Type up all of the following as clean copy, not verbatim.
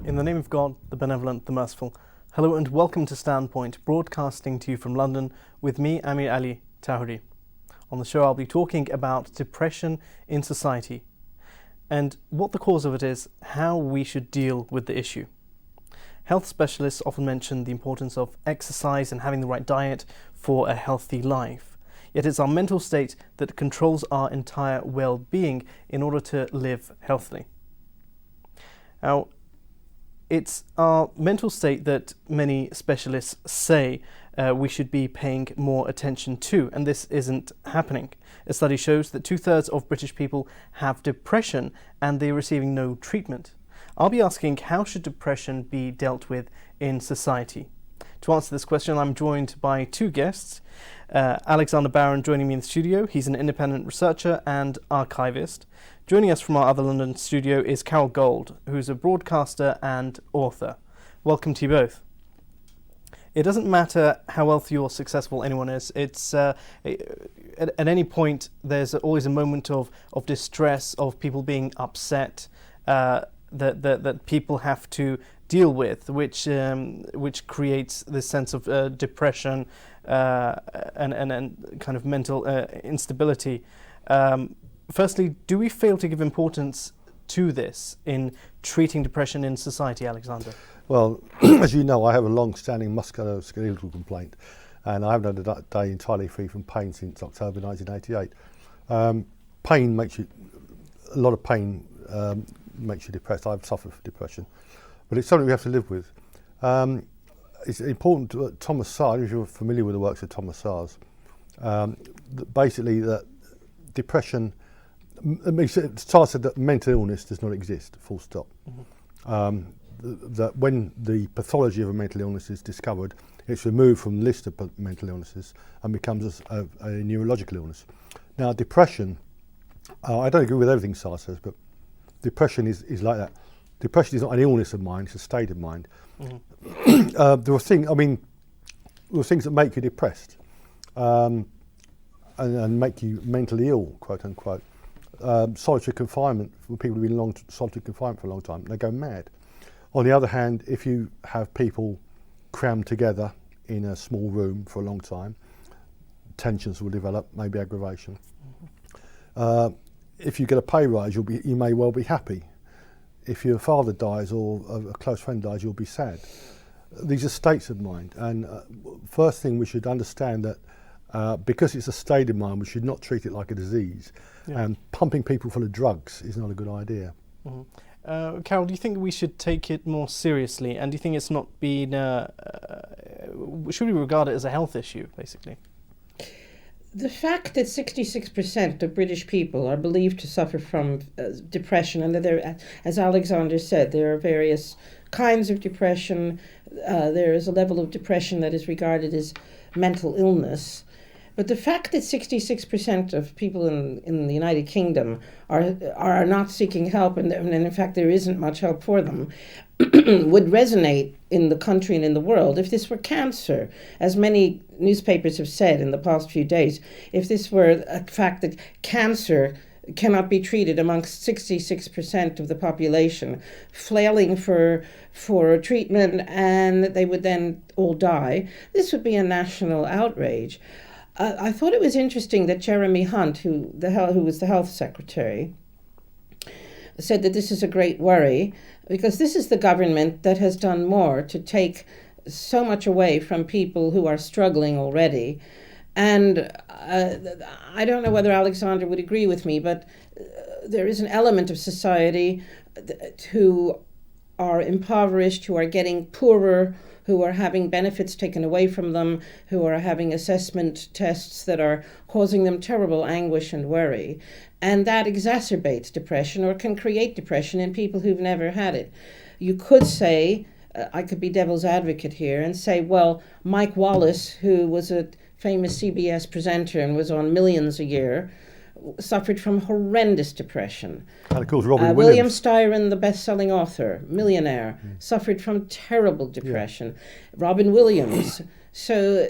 In the name of God, the benevolent, the merciful. Hello and welcome to Standpoint, broadcasting to you from London with me, Amir Tahouri. On the show I'll be talking about depression in society and what the cause of it is, how we should deal with the issue. Health specialists often mention the importance of exercise and having the right diet for a healthy life. Yet it's our mental state that controls our entire well-being in order to live healthily. Now, it's our mental state that many specialists say we should be paying more attention to, and this isn't happening. A study shows that 2/3 of British people have depression and they're receiving no treatment. I'll be asking, how should depression be dealt with in society? To answer this question, I'm joined by two guests. Alexander Barron joining me in the studio. He's an independent researcher and archivist. Joining us from our other London studio is Carol Gold, who's a broadcaster and author. Welcome to you both. It doesn't matter how wealthy or successful anyone is. It's at any point there's always a moment of distress, of people being upset, that people have to deal with, which creates this sense of depression and kind of mental instability. Firstly, do we fail to give importance to this in treating depression in society, Alexander? Well, as you know, I have a long-standing musculoskeletal complaint, and I haven't had a day entirely free from pain since October 1988. Pain makes you, a lot of pain makes you depressed. I've suffered from depression, but it's something we have to live with. It's important to Thomas Szasz, if you're familiar with the works of Thomas Szasz, basically that depression, Szasz said that mental illness does not exist, full stop. Mm-hmm. That when the pathology of a mental illness is discovered, it's removed from the list of mental illnesses and becomes a neurological illness. Now, depression, I don't agree with everything Szasz says, but depression is like that. Depression is not an illness of mind, it's a state of mind. Mm-hmm. There are things that make you depressed and make you mentally ill, quote unquote. Solitary confinement, when people have been in solitary confinement for a long time, they go mad. On the other hand, if you have people crammed together in a small room for a long time, tensions will develop, maybe aggravation. Mm-hmm. If you get a pay rise, you may well be happy. If your father dies or a close friend dies, you'll be sad. These are states of mind, and first thing we should understand that because it's a state of mind, we should not treat it like a disease. Yeah. And pumping people full of drugs is not a good idea. Mm-hmm. Carol, do you think we should take it more seriously, and do you think it's not been, should we regard it as a health issue, basically? The fact that 66% of British people are believed to suffer from depression, and that there, as Alexander said, there are various kinds of depression. There is a level of depression that is regarded as mental illness. But the fact that 66% of people in the United Kingdom are not seeking help, and in fact there isn't much help for them, would resonate in the country and in the world. If this were cancer, as many newspapers have said in the past few days, if this were a fact that cancer cannot be treated amongst 66% of the population, flailing for treatment, and they would then all die, this would be a national outrage. I thought it was interesting that Jeremy Hunt, who was the health secretary, said that this is a great worry because this is the government that has done more to take so much away from people who are struggling already. And I don't know whether Alexander would agree with me, but there is an element of society who are impoverished, who are getting poorer, who are having benefits taken away from them, who are having assessment tests that are causing them terrible anguish and worry. And that exacerbates depression or can create depression in people who've never had it. You could say, I could be devil's advocate here and say, well, Mike Wallace, who was a famous CBS presenter and was on Millions a year, suffered from horrendous depression. And of course, Robin William Williams. Styron, the best-selling author, millionaire, suffered from terrible depression. Yeah. Robin Williams, So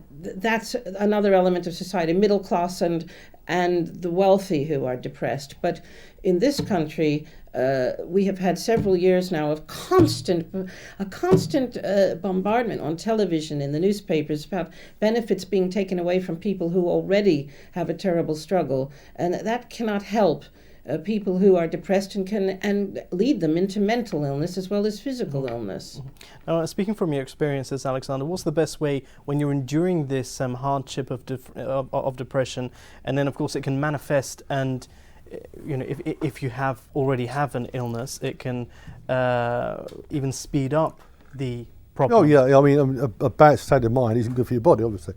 that's another element of society, middle class and the wealthy who are depressed. But in this country, we have had several years now of constant bombardment on television, in the newspapers, about benefits being taken away from people who already have a terrible struggle, and that cannot help people who are depressed and lead them into mental illness as well as physical illness. Now, speaking from your experiences, Alexander, what's the best way when you're enduring this hardship of depression, and then of course it can manifest, and if you already have an illness, it can even speed up the problem. Oh yeah, I mean a bad state of mind isn't good for your body, obviously.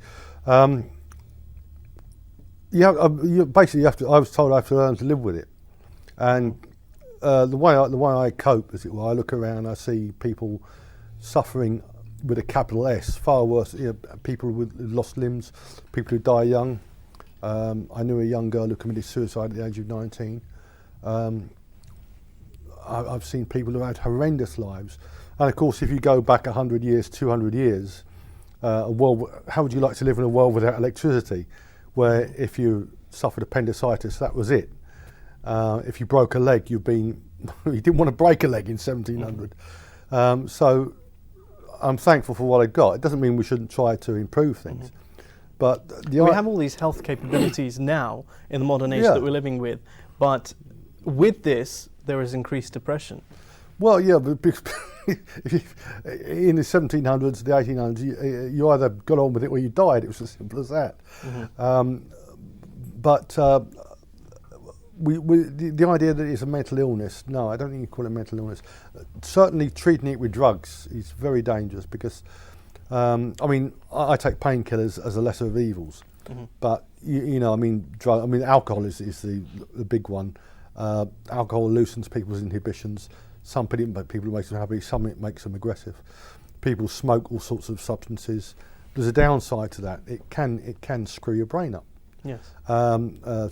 Basically you have to. I was told I have to learn to live with it. And the way I cope, as it were, I look around, I see people suffering with a capital S, far worse. People with lost limbs, people who die young. I knew a young girl who committed suicide at the age of 19. I've seen people who had horrendous lives. And of course, if you go back 100 years, 200 years, how would you like to live in a world without electricity, where if you suffered appendicitis, that was it? If you broke a leg, you didn't want to break a leg in 1700. So I'm thankful for what I got. It doesn't mean we shouldn't try to improve things. But we have all these health capabilities now in the modern age that we're living with. But with this, there is increased depression. Well, yeah, but in the 1700s, the 1800s, you either got on with it or you died. It was as simple as that. The idea that it's a mental illness, no, I don't think you call it mental illness. Certainly treating it with drugs is very dangerous because, I take painkillers as a lesser of evils. But, alcohol is the big one. Alcohol loosens people's inhibitions. Some people makes them happy, some it makes them aggressive. People smoke all sorts of substances. There's a downside to that. It can screw your brain up. Yes.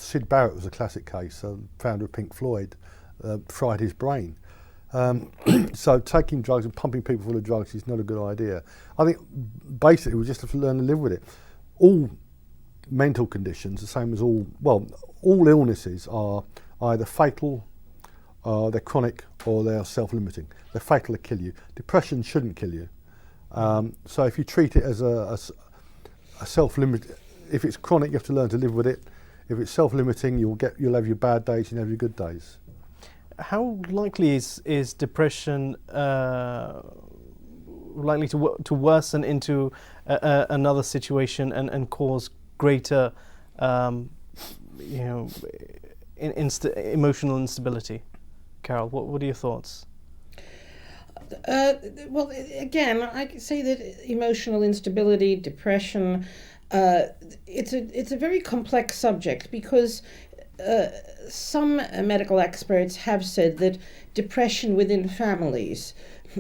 Syd Barrett was a classic case. Founder of Pink Floyd fried his brain. So taking drugs and pumping people full of drugs is not a good idea. I think basically we just have to learn to live with it. All mental conditions, the same as all illnesses, are either fatal, they're chronic, or they're self-limiting. They're fatal to kill you. Depression shouldn't kill you. So if you treat it as a self-limit, if it's chronic, you have to learn to live with it. If it's self-limiting, you'll have your bad days and have your good days. How likely is depression likely to worsen into another situation and cause greater, emotional instability? Carol, what are your thoughts? Well, again, I say that emotional instability, depression, it's a very complex subject because some medical experts have said that depression within families,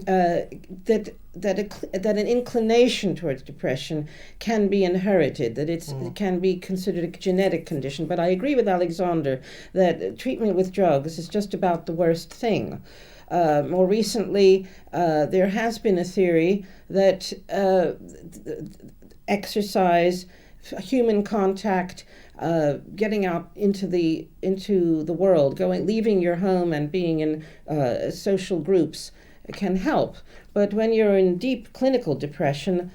that an inclination towards depression can be inherited, that it can be considered a genetic condition. But I agree with Alexander that treatment with drugs is just about the worst thing. More recently, there has been a theory that exercise, human contact, getting out into the world, leaving your home and being in social groups can help. But when you're in deep clinical depression,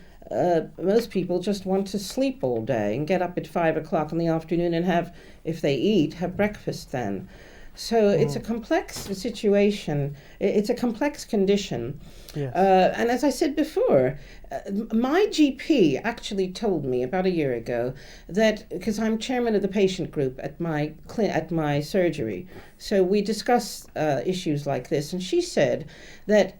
most people just want to sleep all day and get up at 5 o'clock in the afternoon and if they eat, have breakfast then. So it's a complex situation. It's a complex condition. Yes. And as I said before, my GP actually told me about a year ago that, because I'm chairman of the patient group at my surgery, so we discuss issues like this, and she said that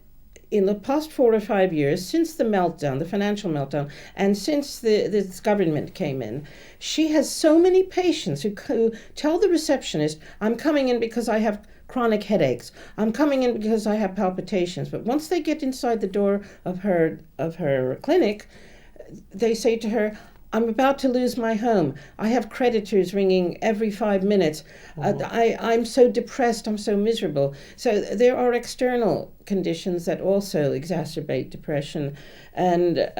in the past 4 or 5 years, since the meltdown, the financial meltdown, and since this government came in, she has so many patients who tell the receptionist, I'm coming in because I have chronic headaches. I'm coming in because I have palpitations. But once they get inside the door of her clinic, they say to her, I'm about to lose my home. I have creditors ringing every 5 minutes. I'm so depressed. I'm so miserable. So there are external conditions that also exacerbate depression. And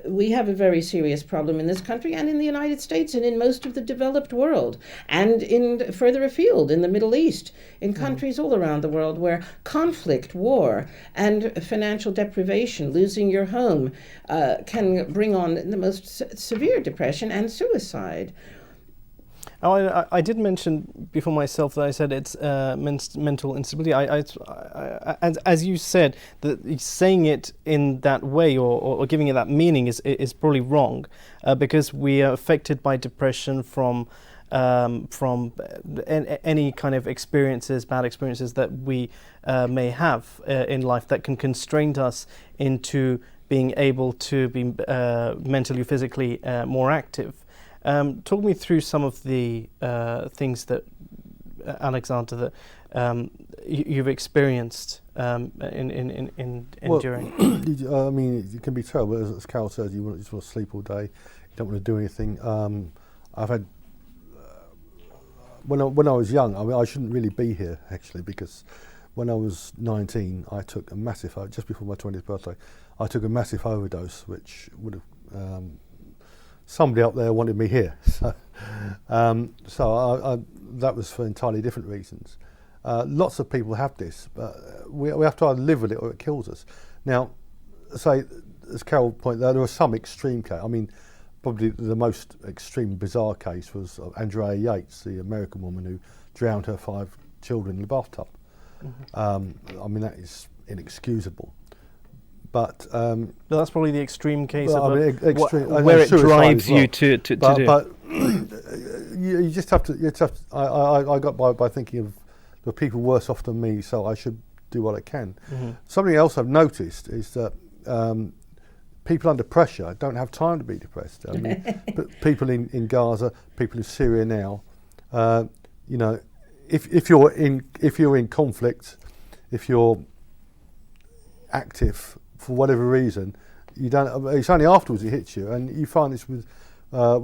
we have a very serious problem in this country and in the United States and in most of the developed world and in further afield in the Middle East, in countries all around the world where conflict, war, and financial deprivation, losing your home, can bring on the most severe depression and suicide. Oh, I did mention before myself that I said it's mental instability. As you said, that saying it in that way or giving it that meaning is probably wrong, because we are affected by depression from any kind of experiences, bad experiences that we may have in life that can constrain us into being able to be mentally, physically more active. Talk me through some of the things that, Alexander, that you've experienced in enduring. I mean, it can be terrible. As Carol says, you just want to sleep all day. You don't want to do anything. I've had when I was young. I mean, I shouldn't really be here actually, because when I was 19, I took a massive just before my 20th birthday. I took a massive overdose, which would have. Somebody up there wanted me here, so that was for entirely different reasons. Lots of people have this, but we have to either live with it or it kills us. Now, say, as Carol pointed out, there were some extreme cases. I mean, probably the most extreme, bizarre case was Andrea Yates, the American woman who drowned her 5 children in the bathtub. Mm-hmm. I mean, that is inexcusable. But that's probably the extreme case well, of where it drives you to do. But you just have to. I got by thinking of the people worse off than me, so I should do what I can. Mm-hmm. Something else I've noticed is that people under pressure don't have time to be depressed. I mean, people in Gaza, people in Syria now. You know, if you're in conflict, if you're active for whatever reason, you don't. It's only afterwards it hits you, and you find this with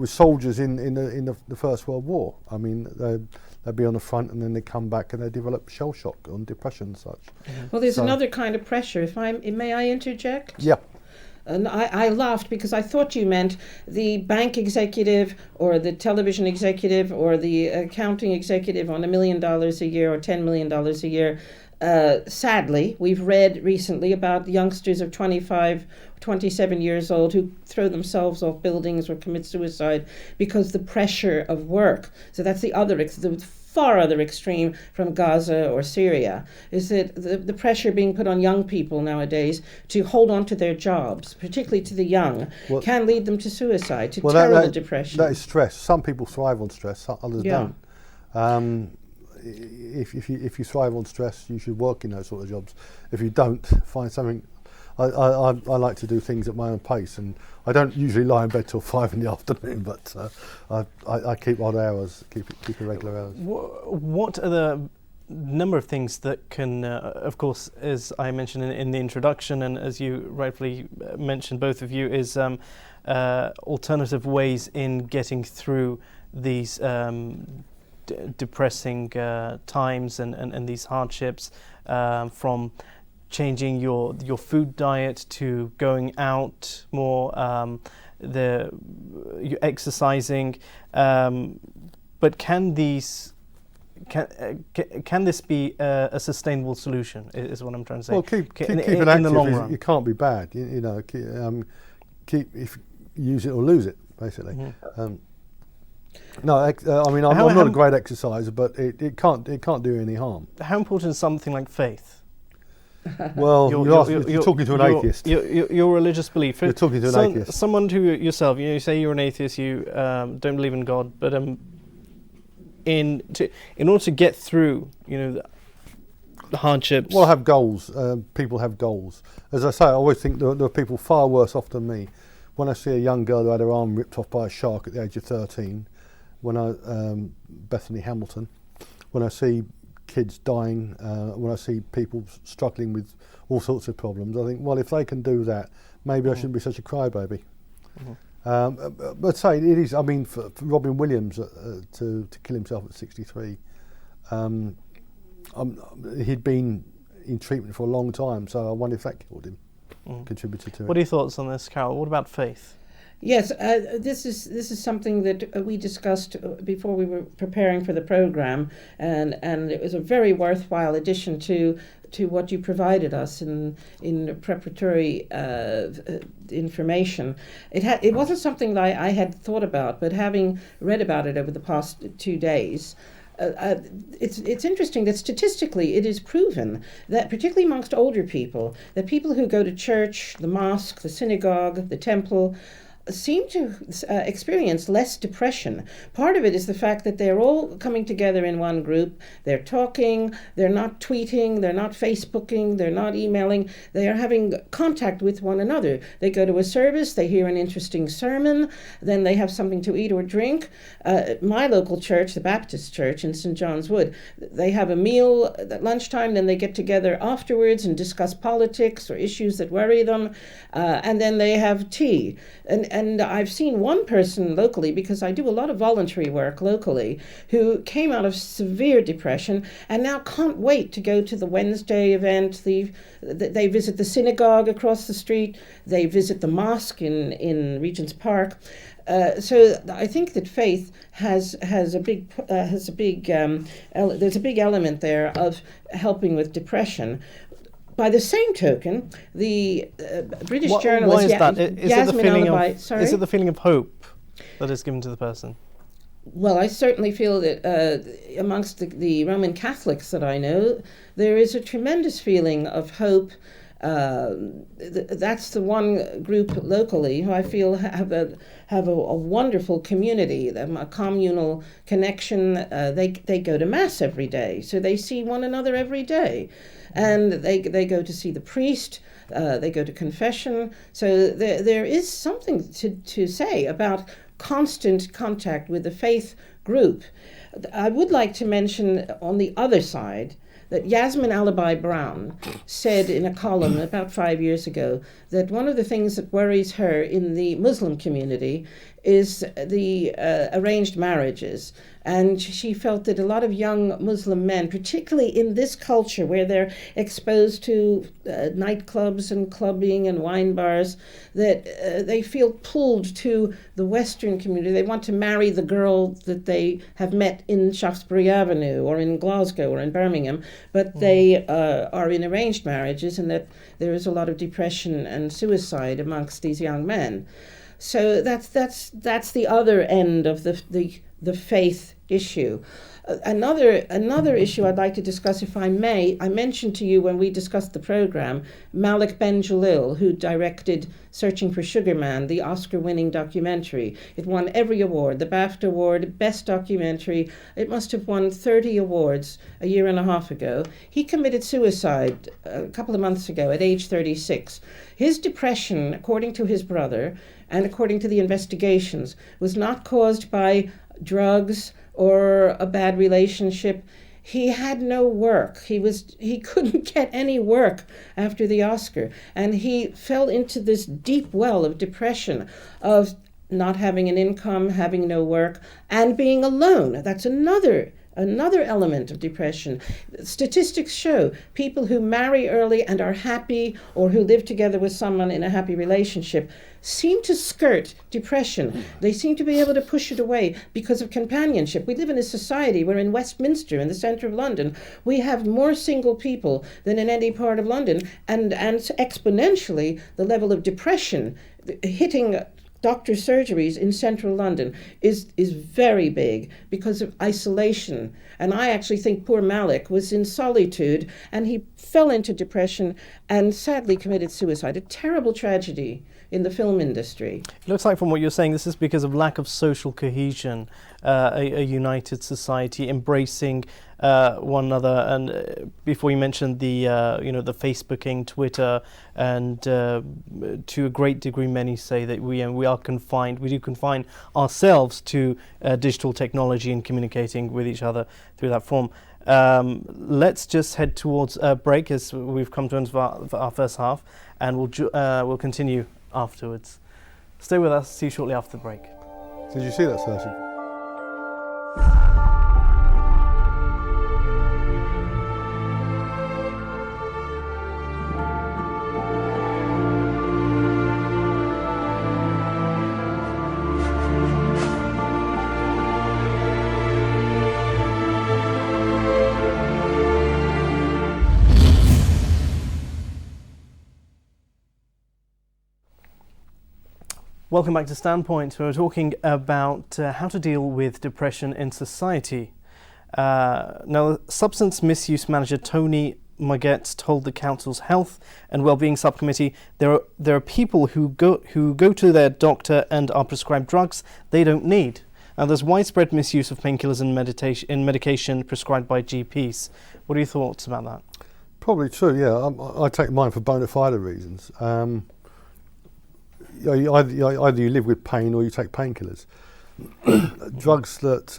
soldiers in the First World War. I mean, they'd be on the front and then they come back and they develop shell shock and depression and such. Well, there's another kind of pressure. May I interject? Yeah. And I laughed because I thought you meant the bank executive or the television executive or the accounting executive on $1 million a year or $10 million a year. Sadly, we've read recently about youngsters of 25, 27 years old who throw themselves off buildings or commit suicide because the pressure of work. So that's the far other extreme from Gaza or Syria, is that the pressure being put on young people nowadays to hold on to their jobs, particularly to the young, can lead them to suicide, to terrible depression. That is stress. Some people thrive on stress, others don't. If you thrive on stress, you should work in those sort of jobs. If you don't, find something. I like to do things at my own pace, and I don't usually lie in bed till 5 in the afternoon. But I keep odd hours, keep irregular hours. What are the number of things that can, of course, as I mentioned in the introduction, and as you rightfully mentioned, both of you, is alternative ways in getting through these depressing times and these hardships, from changing your food diet to going out more, you're exercising, but can this be a sustainable solution? Is what I'm trying to say. Well, keep it active in the long run. It can't be bad. You know, if use it or lose it, basically. Mm-hmm. No, I mean, I'm not a great exerciser, but it can't do any harm. How important is something like faith? Well, you're talking to an atheist. Your religious belief. You're talking to an atheist. Someone who yourself, you say you're an atheist, you don't believe in God, but in order to get through, the hardships. Well, I have goals. People have goals. As I say, I always think there are people far worse off than me. When I see a young girl who had her arm ripped off by a shark at the age of 13, Bethany Hamilton, when I see kids dying, when I see people struggling with all sorts of problems, I think, well, if they can do that, maybe I shouldn't be such a crybaby. Mm-hmm. But say it is. I mean, for Robin Williams to kill himself at 63, he'd been in treatment for a long time. So I wonder if that killed him, contributed to it. What are your thoughts on this, Carol? What about faith? Yes, this is something that we discussed before we were preparing for the program, and it was a very worthwhile addition to what you provided us in preparatory information. It wasn't something that I had thought about, but having read about it over the past 2 days. It's interesting that statistically it is proven that, particularly amongst older people, that people who go to church, the mosque, the synagogue, the temple, seem to experience less depression. Part of it is the fact that they're all coming together in one group. They're talking, they're not tweeting, they're not Facebooking, they're not emailing. They are having contact with one another. They go to a service, they hear an interesting sermon, then they have something to eat or drink. My local church, the Baptist Church in St. John's Wood, they have a meal at lunchtime, then they get together afterwards and discuss politics or issues that worry them, and then they have tea. And I've seen one person locally, because I do a lot of voluntary work locally, who came out of severe depression and now can't wait to go to the Wednesday event. They visit the synagogue across the street. They visit the mosque in Regent's Park. So I think that faith has a big there's a big element there of helping with depression. By the same token, the British journalist... Why is that? Is it the feeling of hope that is given to the person? Well, I certainly feel that amongst the Roman Catholics that I know, there is a tremendous feeling of hope. That's the one group locally who I feel have a wonderful community, a communal connection. They go to Mass every day, so they see one another every day. And they go to see the priest, they go to confession. So there is something to say about constant contact with the faith group. I would like to mention on the other side that Yasmin Ali Brown said in a column about 5 years ago that one of the things that worries her in the Muslim community is the arranged marriages. And she felt that a lot of young Muslim men, particularly in this culture where they're exposed to nightclubs and clubbing and wine bars, that they feel pulled to the Western community. They want to marry the girl that they have met in Shaftesbury Avenue or in Glasgow or in Birmingham, but they are in arranged marriages, and that there is a lot of depression and suicide amongst these young men. So that's the other end of the faith issue. Another issue I'd like to discuss, if I may, I mentioned to you when we discussed the program, Malik Ben-Jalil, who directed Searching for Sugar Man, the Oscar-winning documentary. It won every award, the BAFTA Award, Best Documentary. It must have won 30 awards a year and a half ago. He committed suicide a couple of months ago at age 36. His depression, according to his brother, and according to the investigations, was not caused by drugs or a bad relationship. He had no work. He couldn't get any work after the Oscar, and he fell into this deep well of depression, of not having an income, having no work, and being alone. That's another element of depression. Statistics show people who marry early and are happy, or who live together with someone in a happy relationship, seem to skirt depression. They seem to be able to push it away because of companionship. We live in a society where in Westminster, in the centre of London, we have more single people than in any part of London, and exponentially the level of depression hitting doctor's surgeries in central London is very big because of isolation. And I actually think poor Malik was in solitude, and he fell into depression and sadly committed suicide. A terrible tragedy in the film industry. It looks like from what you're saying, this is because of lack of social cohesion, a united society embracing one another. And before you mentioned the the Facebooking, Twitter, and to a great degree, many say that we are confined. We do confine ourselves to digital technology and communicating with each other through that form. Let's just head towards a break, as we've come to end of our first half, and we'll continue afterwards. Stay with us. See you shortly after the break. Did you see that, Szasz? Welcome back to Standpoint. We're talking about how to deal with depression in society. Now, Substance Misuse Manager Tony Maggette told the Council's Health and Wellbeing Subcommittee there are people who go to their doctor and are prescribed drugs they don't need. Now, there's widespread misuse of painkillers in medication prescribed by GPs. What are your thoughts about that? Probably true, yeah. I take mine for bona fide reasons. Either you live with pain or you take painkillers. Drugs that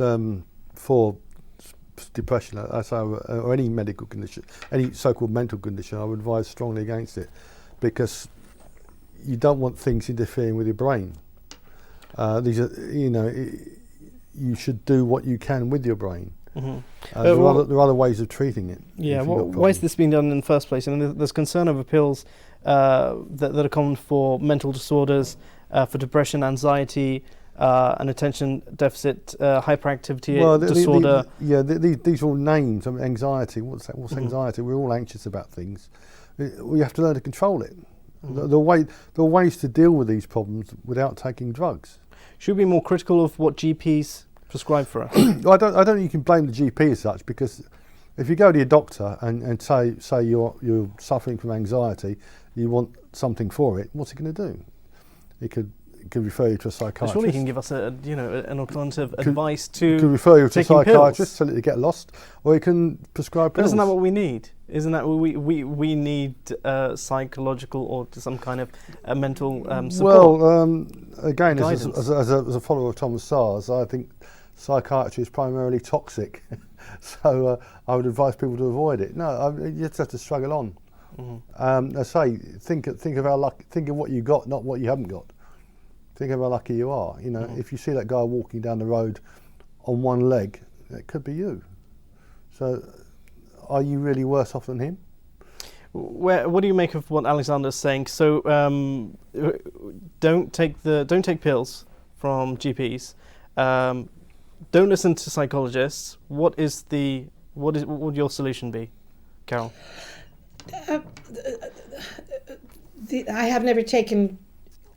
for depression, or any medical condition, any so-called mental condition, I would advise strongly against it, because you don't want things interfering with your brain. These are, you should do what you can with your brain. Mm-hmm. There are other ways of treating it. Yeah, why is this being done in the first place? And there's concern over pills that are common for mental disorders, for depression, anxiety, and attention deficit hyperactivity disorder. These are all names. I mean, anxiety. What's anxiety? We're all anxious about things. We have to learn to control it. Mm-hmm. There are ways to deal with these problems without taking drugs. Should we be more critical of what GPs prescribe for us? I don't think you can blame the GP as such, because if you go to your doctor and say you're suffering from anxiety, you want something for it, what's he going to do? He could refer you to a psychiatrist. Surely he can give us an alternative advice to. Could refer you to a psychiatrist, pills. tell you to get lost, or he can prescribe pills. But isn't that what we need? Isn't that what we need psychological or some kind of mental support? Well, again, as a follower of Thomas Szasz, I think psychiatry is primarily toxic, so I would advise people to avoid it. No, you just have to struggle on. Mm-hmm. I say, think of what you got, not what you haven't got. Think of how lucky you are. Mm-hmm. If you see that guy walking down the road on one leg, it could be you. So, are you really worse off than him? What do you make of what Alexander's saying? So, don't take pills from GPs. Don't listen to psychologists. What would your solution be, Carol? I have never taken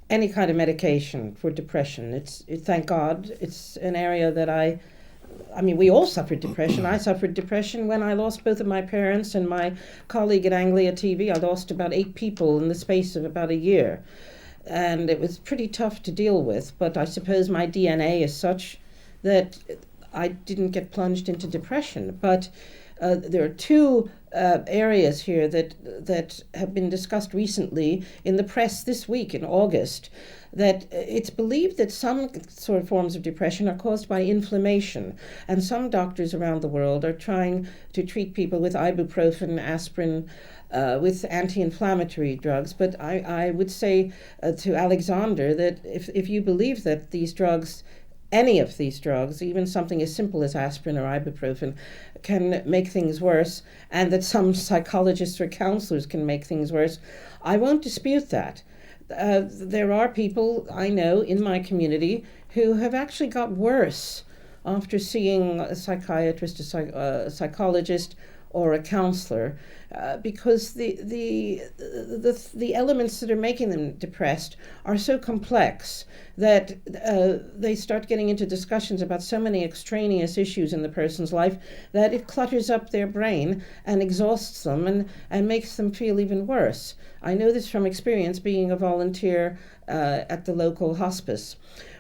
any kind of medication for depression. Thank God, it's an area that I mean, we all suffered depression. I suffered depression when I lost both of my parents, and my colleague at Anglia TV, I lost about 8 people in the space of about a year. And it was pretty tough to deal with, but I suppose my DNA is such that I didn't get plunged into depression. But there are 2 areas here that have been discussed recently in the press this week in August, that it's believed that some sort of forms of depression are caused by inflammation, and some doctors around the world are trying to treat people with ibuprofen, aspirin, with anti-inflammatory drugs. But I would say to Alexander that if you believe that these drugs, any of these drugs, even something as simple as aspirin or ibuprofen, can make things worse, and that some psychologists or counselors can make things worse, I won't dispute that. There are people I know in my community who have actually got worse after seeing a psychiatrist, a psychologist, or a counselor, because the elements that are making them depressed are so complex that they start getting into discussions about so many extraneous issues in the person's life that it clutters up their brain and exhausts them and makes them feel even worse. I know this from experience, being a volunteer at the local hospice.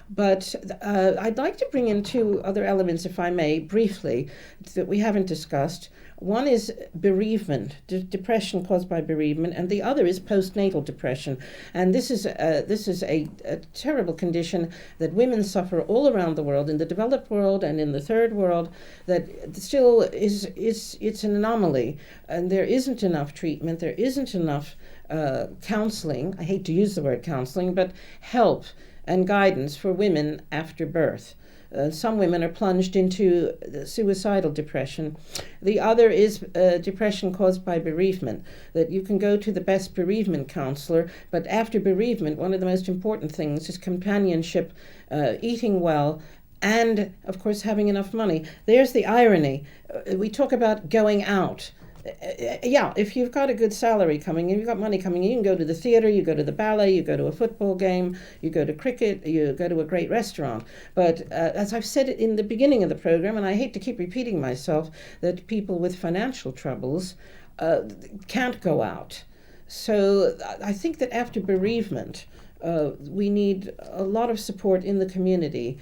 But I'd like to bring in 2 other elements, if I may, briefly, that we haven't discussed. One is bereavement, depression caused by bereavement, and the other is postnatal depression. And this is a terrible condition that women suffer all around the world, in the developed world and in the third world, that still it's an anomaly. And there isn't enough treatment, there isn't enough counseling, I hate to use the word counseling, but help and guidance for women after birth. Some women are plunged into suicidal depression. The other is depression caused by bereavement, that you can go to the best bereavement counselor, but after bereavement, one of the most important things is companionship, eating well, and, of course, having enough money. There's the irony. We talk about going out. Yeah, if you've got a good salary coming in, you've got money coming in, you can go to the theater, you go to the ballet, you go to a football game, you go to cricket, you go to a great restaurant. But as I've said in the beginning of the program, and I hate to keep repeating myself, that people with financial troubles can't go out. So I think that after bereavement, we need a lot of support in the community,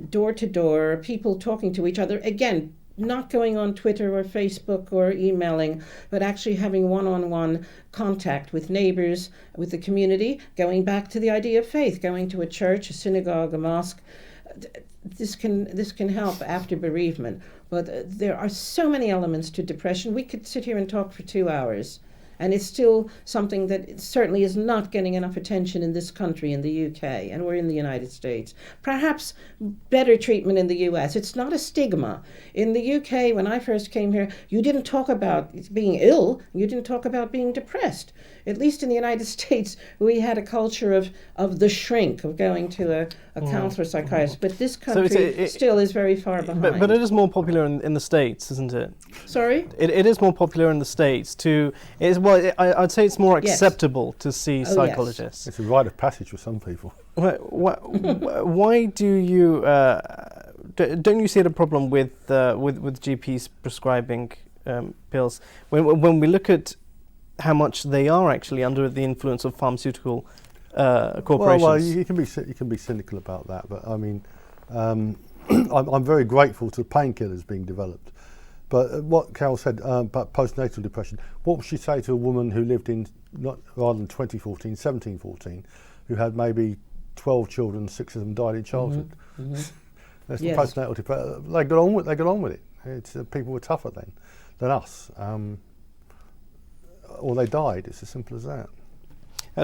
door to door, people talking to each other. Again, not going on Twitter or Facebook or emailing, but actually having one-on-one contact with neighbors, with the community, going back to the idea of faith, going to a church, a synagogue, a mosque. This can help after bereavement. But there are so many elements to depression. We could sit here and talk for 2 hours. And it's still something that certainly is not getting enough attention in this country, in the UK, and we're in the United States. Perhaps better treatment in the US. It's not a stigma. In the UK, when I first came here, you didn't talk about being ill, you didn't talk about being depressed. At least in the United States, we had a culture of the shrink, of going to a counselor, psychiatrist. But this country still is very far behind. But it is more popular in the States, isn't it? Sorry? It is more popular in the States I'd say it's more acceptable to see psychologists. It's a rite of passage for some people. Why do you don't you see the problem with GPs prescribing pills when we look at how much they are actually under the influence of pharmaceutical corporations? Well, you can be cynical about that, but I mean, I'm very grateful to painkillers being developed. But what Carol said about postnatal depression, what would she say to a woman who lived in, rather than 2014, 1714, who had maybe 12 children, 6 of them died in childhood? Mm-hmm. Mm-hmm. That's the postnatal depression. They got on with it. It's, people were tougher then than us. Or they died. It's as simple as that.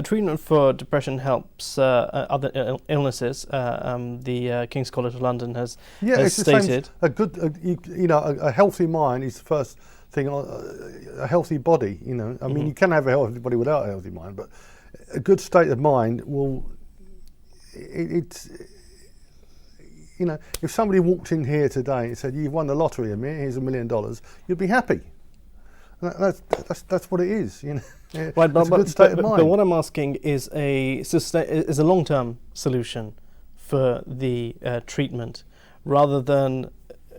Treatment for depression helps other illnesses. The King's College of London has stated a healthy mind is the first thing. A healthy body, I mean, you can have a healthy body without a healthy mind, but a good state of mind will. It's if somebody walked in here today and said, "You've won the lottery, Amir. Here's $1 million," you'd be happy. That's what it is, Yeah, right, it's a good state of mind. But what I'm asking is a long-term solution for the treatment, rather than,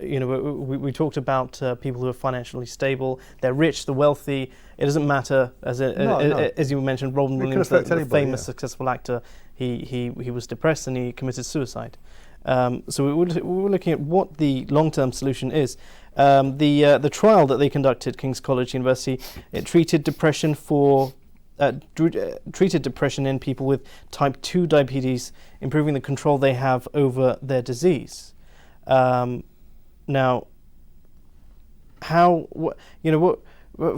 we talked about people who are financially stable. They're rich, they're wealthy. It doesn't matter, as you mentioned, Robin Williams, the famous successful actor. He was depressed and he committed suicide. So we were looking at what the long-term solution is. The trial that they conducted, King's College University, it treated depression in people with type 2 diabetes, improving the control they have over their disease. Now,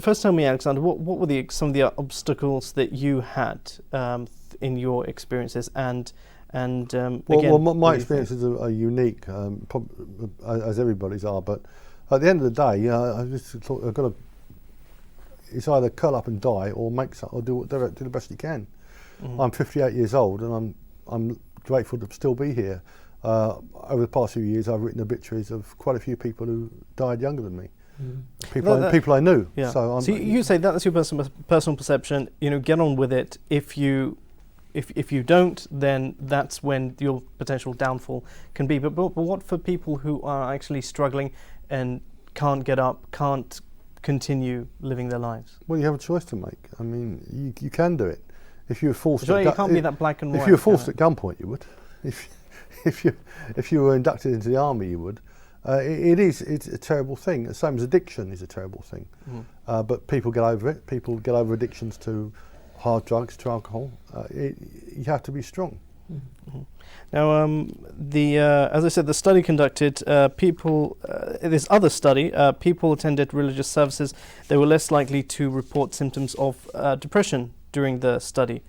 first tell me, Alexander, what were some of the obstacles that you had in your experiences, and my experiences are unique, as everybody's are. But at the end of the day, I just thought I've got to. It's either curl up and die, or do the best you can. Mm-hmm. I'm 58 years old, and I'm grateful to still be here. Over the past few years, I've written obituaries of quite a few people who died younger than me. Mm-hmm. People I knew. Yeah. So you say that's your personal perception. Get on with it. If you don't, then that's when your potential downfall can be. But what for people who are actually struggling and can't get up, can't continue living their lives? Well, you have a choice to make. I mean, you can do it. If you were forced, you can't be that black and white. If you were forced at gunpoint, you would. If you were inducted into the army, you would. It's a terrible thing. The same as addiction is a terrible thing. Mm. But people get over it. People get over addictions to hard drugs, to alcohol. You have to be strong. Mm-hmm. Now, as I said, the study conducted, this other study, people attended religious services. They were less likely to report symptoms of depression during the study.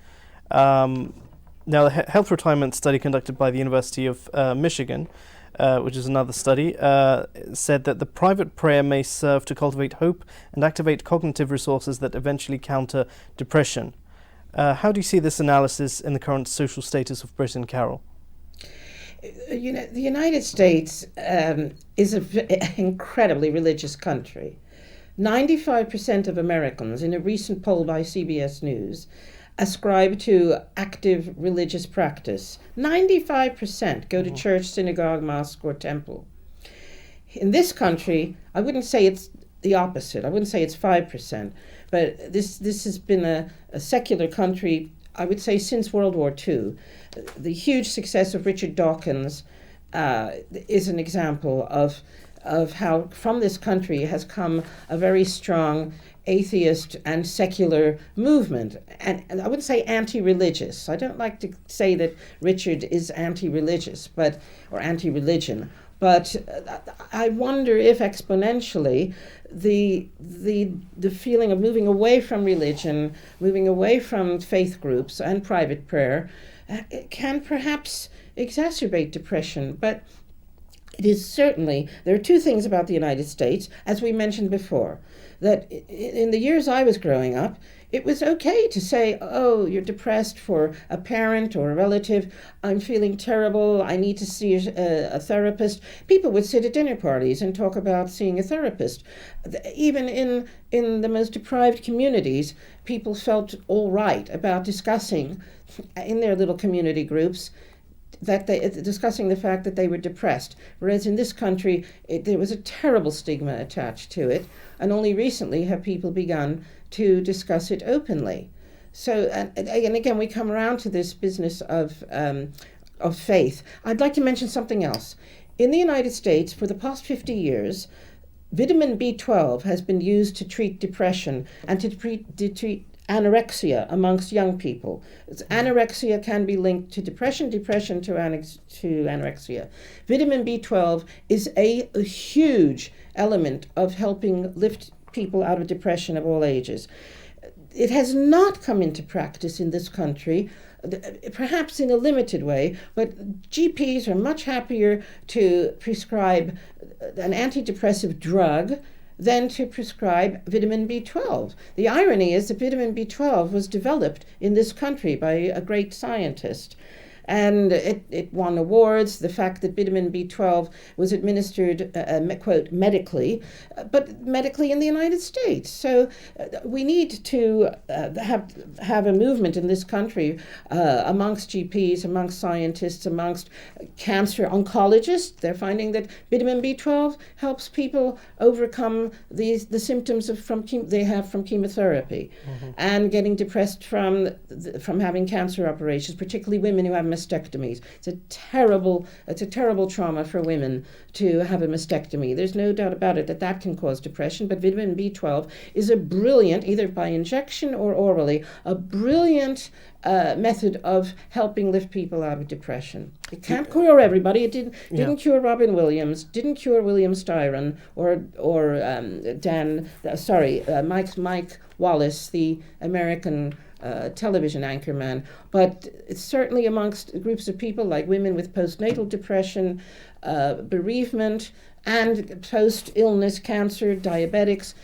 Now, the health retirement study conducted by the University of Michigan, which is another study, said that the private prayer may serve to cultivate hope and activate cognitive resources that eventually counter depression. How do you see this analysis in the current social status of Britain, Carol? The United States is an incredibly religious country. 95% of Americans, in a recent poll by CBS News, ascribe to active religious practice. 95% go to church, synagogue, mosque, or temple. In this country, I wouldn't say it's the opposite. I wouldn't say it's 5%, but this has been a secular country, I would say, since World War II. The huge success of Richard Dawkins is an example of how from this country has come a very strong atheist and secular movement. And I wouldn't say anti-religious. I don't like to say that Richard is anti-religious, or anti-religion. But I wonder if exponentially the feeling of moving away from religion, moving away from faith groups and private prayer can perhaps exacerbate depression. But it is certainly, there are two things about the United States, as we mentioned before, that in the years I was growing up, it was okay to say, oh, you're depressed for a parent or a relative. I'm feeling terrible. I need to see a therapist. People would sit at dinner parties and talk about seeing a therapist. Even in the most deprived communities, people felt all right about discussing in their little community groups discussing the fact that they were depressed. Whereas in this country, there was a terrible stigma attached to it. And only recently have people begun to discuss it openly. So, and again, we come around to this business of faith. I'd like to mention something else. In the United States, for the past 50 years, vitamin B12 has been used to treat depression and to treat anorexia amongst young people. Anorexia can be linked to depression to anorexia. Vitamin B12 is a huge element of helping lift people out of depression of all ages. It has not come into practice in this country, perhaps in a limited way, but GPs are much happier to prescribe an antidepressive drug than to prescribe vitamin B12. The irony is that vitamin B12 was developed in this country by a great scientist. And it won awards. The fact that vitamin B12 was administered, quote, medically, but medically in the United States. So we need to have a movement in this country amongst GPs, amongst scientists, amongst cancer oncologists. They're finding that vitamin B12 helps people overcome the symptoms they have from chemotherapy, and getting depressed from having cancer operations, particularly women who have mastectomies. It's a terrible trauma for women to have a mastectomy. There's no doubt about it that can cause depression, but vitamin B12 is a brilliant, either by injection or orally, a brilliant method of helping lift people out of depression. It can't cure everybody. It didn't cure Robin Williams, didn't cure William Styron or Mike Wallace, the American television anchorman, but it's certainly amongst groups of people like women with postnatal depression, bereavement, and post-illness cancer, diabetics.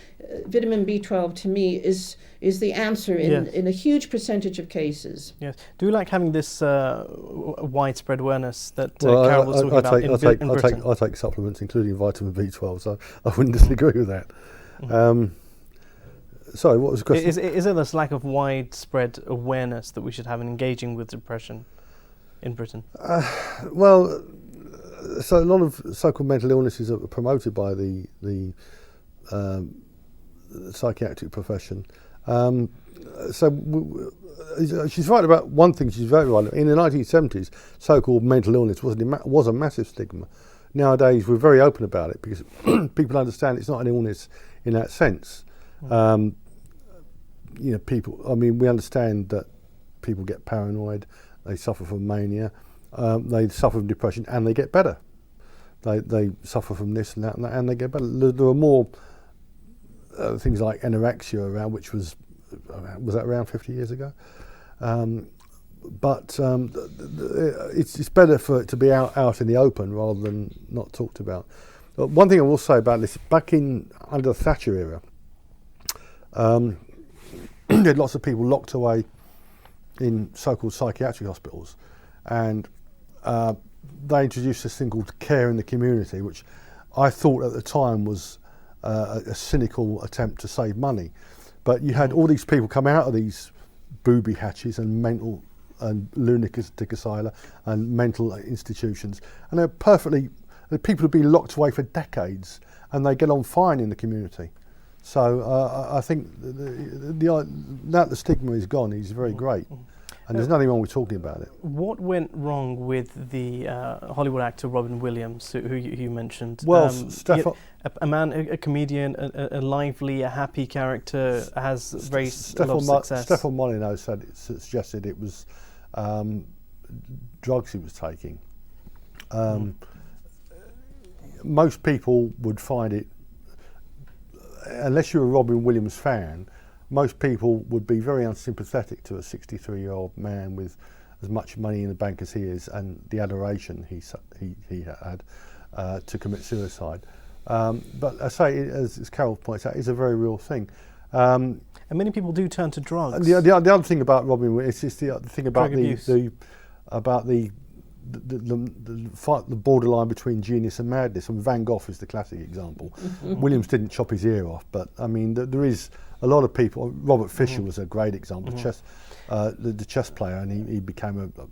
Vitamin B12 to me is the answer in a huge percentage of cases. Yes. Do you like having this widespread awareness that Carol was talking about in Britain? I take supplements, including vitamin B12, so I wouldn't disagree with that. Sorry, what was the question? Is there this lack of widespread awareness that we should have in engaging with depression in Britain? Well, so a lot of so-called mental illnesses are promoted by the psychiatric profession. She's right about one thing. She's very right. In the 1970s, so-called mental illness was a massive stigma. Nowadays, we're very open about it because people understand it's not an illness in that sense. People. I mean, we understand that people get paranoid, they suffer from mania, they suffer from depression, and they get better. They suffer from this and that, and they get better. There were more things like anorexia around, which was that around 50 years ago. But it's better for it to be out in the open rather than not talked about. But one thing I will say about this, back under the Thatcher era, you had lots of people locked away in so-called psychiatric hospitals, and they introduced this thing called care in the community, which I thought at the time was a cynical attempt to save money. But you had all these people come out of these booby hatches and mental and lunatic asylum and mental institutions, and they're perfectly, the people have been locked away for decades, and they get on fine in the community. So I think now the stigma is gone, is very great, and there's nothing wrong with talking about it. What went wrong with the Hollywood actor Robin Williams, who you mentioned? Well, a man, a comedian, a lively, a happy character, has a lot of success. Stefan Molyneux suggested it was drugs he was taking. Most people would find it, unless you're a Robin Williams fan, most people would be very unsympathetic to a 63-year-old man with as much money in the bank as he is, and the adoration he had to commit suicide. But I say, as Carol points out, it's a very real thing. And many people do turn to drugs. The other thing about Robin Williams is the thing about the borderline between genius and madness. And Van Gogh is the classic example. Williams didn't chop his ear off, but I mean, there is a lot of people. Robert Fischer was a great example, the chess player, and he became a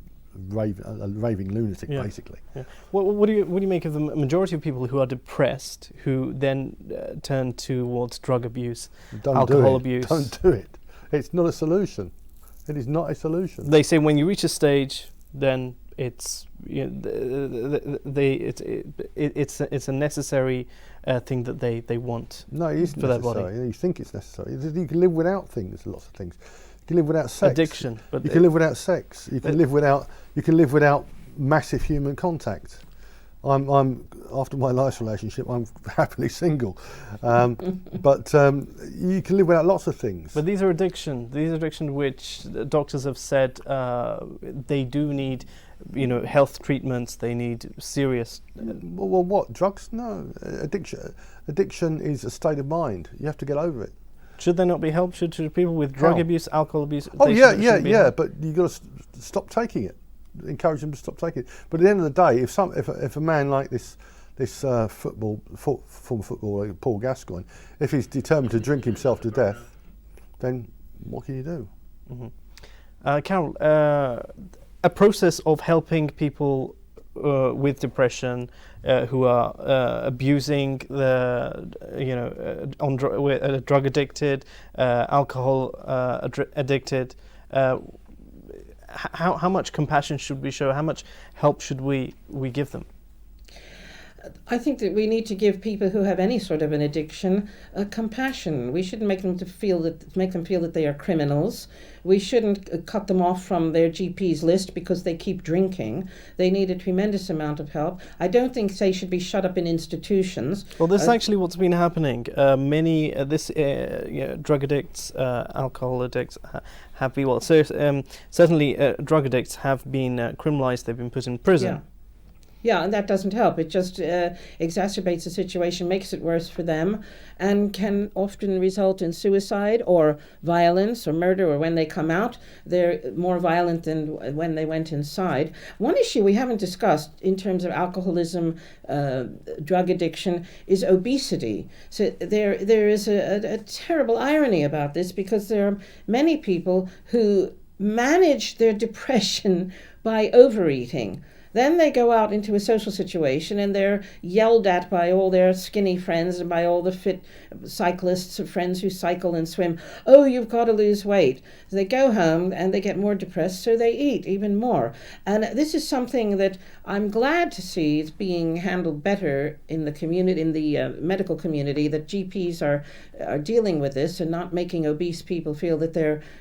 raving lunatic, basically. Yeah. What do you make of the majority of people who are depressed, who then turn towards drug abuse, alcohol abuse? Don't do it. It's not a solution. It is not a solution. They say when you reach a stage, then it's it's a necessary thing that they want. No, it isn't for their body. You think it's necessary. You can live without things, lots of things. You can live without sex. Addiction. But you can live without sex. You can live without massive human contact. I'm after my last relationship, I'm happily single, but you can live without lots of things. But these are addictions. These are addictions which doctors have said they do need, health treatments. They need serious. Well, what drugs? No, addiction is a state of mind. You have to get over it. Should there not be help? Should people with drug abuse, alcohol abuse? Oh yeah. But you got to stop taking it. Encourage them to stop taking it. But at the end of the day, if a man like this former footballer Paul Gascoigne, if he's determined to drink himself to death, then what can you do? Carol, a process of helping people with depression who are abusing drug addicted, alcohol addicted. How much compassion should we show? How much help should we give them? I think that we need to give people who have any sort of an addiction compassion. We shouldn't make them feel that they are criminals. We shouldn't cut them off from their GP's list because they keep drinking. They need a tremendous amount of help. I don't think they should be shut up in institutions. Well, this is actually what's been happening. Many drug addicts, alcohol addicts have been certainly drug addicts have been criminalized. They've been put in prison. Yeah, and that doesn't help. It just exacerbates the situation, makes it worse for them, and can often result in suicide or violence or murder, or when they come out, they're more violent than when they went inside. One issue we haven't discussed in terms of alcoholism, drug addiction, is obesity. So there is a terrible irony about this, because there are many people who manage their depression by overeating. Then they go out into a social situation and they're yelled at by all their skinny friends and by all the fit cyclists or friends who cycle and swim. Oh, you've got to lose weight. So they go home and they get more depressed, so they eat even more. And this is something that I'm glad to see is being handled better in the community, in the medical community, that GPs are dealing with this and not making obese people feel that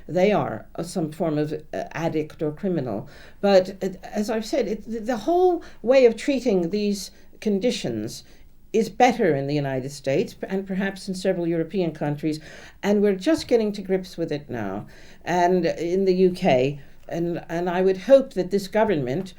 they are some form of addict or criminal. But as I've said, the whole way of treating these conditions is better in the United States and perhaps in several European countries, and we're just getting to grips with it now, and in the UK. And I would hope that this government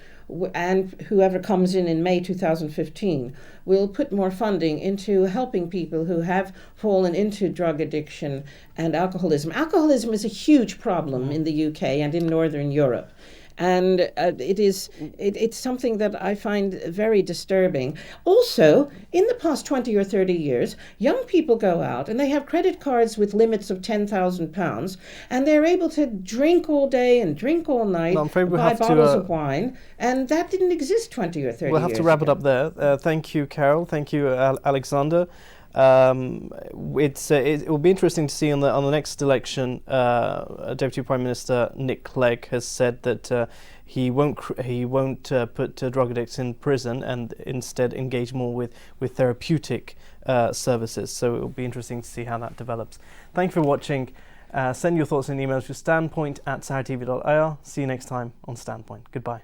and whoever comes in May 2015 will put more funding into helping people who have fallen into drug addiction and alcoholism. Alcoholism is a huge problem in the UK and in Northern Europe. And it's something that I find very disturbing. Also, in the past 20 or 30 years, young people go out and they have credit cards with limits of £10,000, and they're able to drink all day and drink all night, buy bottles of wine, and that didn't exist 20 or 30 years ago. We'll have to wrap it up there. Thank you, Carol. Thank you, Alexander. It will be interesting to see on the next election. Deputy Prime Minister Nick Clegg has said that he won't put drug addicts in prison and instead engage more with therapeutic services. So it will be interesting to see how that develops. Thank you for watching. Send your thoughts and emails to standpoint@sahartv.ir. See you next time on Standpoint. Goodbye.